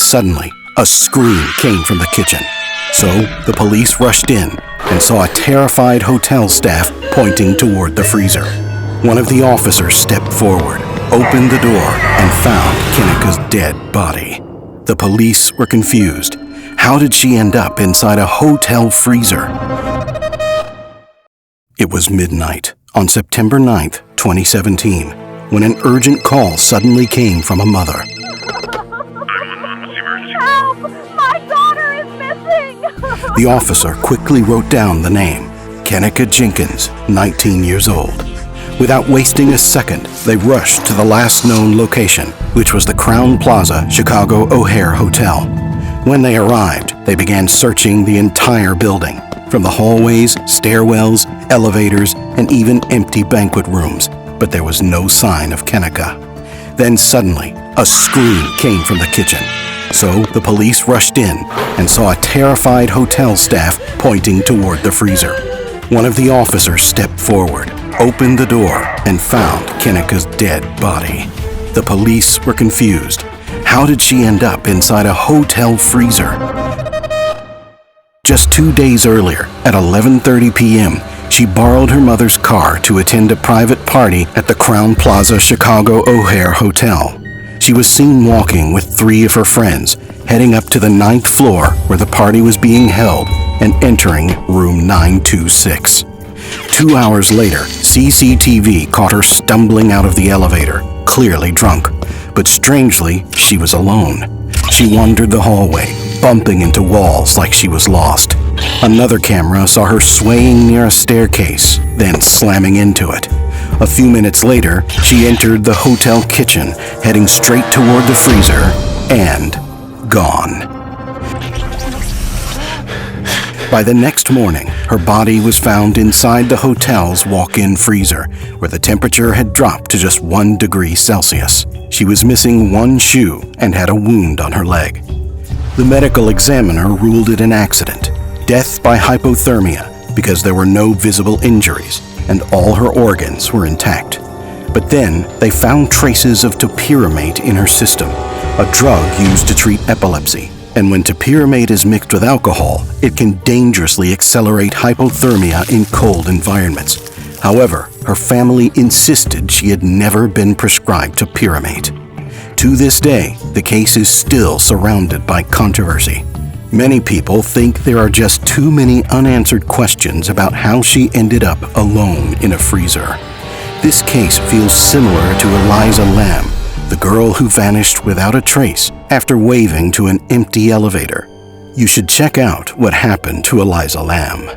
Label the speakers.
Speaker 1: suddenly, a scream came from the kitchen. So the police rushed in and saw a terrified hotel staff pointing toward the freezer. One of the officers stepped forward, opened the door, and found Kenneka's dead body. The police were confused. How did she end up inside a hotel freezer? It was midnight on September 9th, 2017, when an urgent call suddenly came from a mother.
Speaker 2: Help! My daughter is missing!
Speaker 1: The officer quickly wrote down the name, Kenneka Jenkins, 19 years old. Without wasting a second, they rushed to the last known location, which was the Crowne Plaza Chicago O'Hare Hotel. When they arrived, they began searching the entire building, from the hallways, stairwells, elevators, and even empty banquet rooms, but there was no sign of Kenneka. Then suddenly, a scream came from the kitchen. So the police rushed in and saw a terrified hotel staff pointing toward the freezer. One of the officers stepped forward, opened the door, and found Kenneka's dead body. The police were confused. How did she end up inside a hotel freezer? Just 2 days earlier, at 11:30 p.m., she borrowed her mother's car to attend a private party at the Crowne Plaza Chicago O'Hare Hotel. She was seen walking with 3 of her friends, heading up to the 9th floor where the party was being held and entering room 926. 2 hours later, CCTV caught her stumbling out of the elevator, clearly drunk. But strangely, she was alone. She wandered the hallway, bumping into walls like she was lost. Another camera saw her swaying near a staircase, then slamming into it. A few minutes later, she entered the hotel kitchen, heading straight toward the freezer, and gone. By the next morning, her body was found inside the hotel's walk-in freezer, where the temperature had dropped to just 1 degree Celsius. She was missing 1 shoe and had a wound on her leg. The medical examiner ruled it an accident, death by hypothermia, because there were no visible injuries and all her organs were intact. But then they found traces of Topiramate in her system, a drug used to treat epilepsy. And when Topiramate is mixed with alcohol, it can dangerously accelerate hypothermia in cold environments. However, her family insisted she had never been prescribed Topiramate. To this day, the case is still surrounded by controversy. Many people think there are just too many unanswered questions about how she ended up alone in a freezer. This case feels similar to Elisa Lam, the girl who vanished without a trace after waving to an empty elevator. You should check out what happened to Elisa Lam.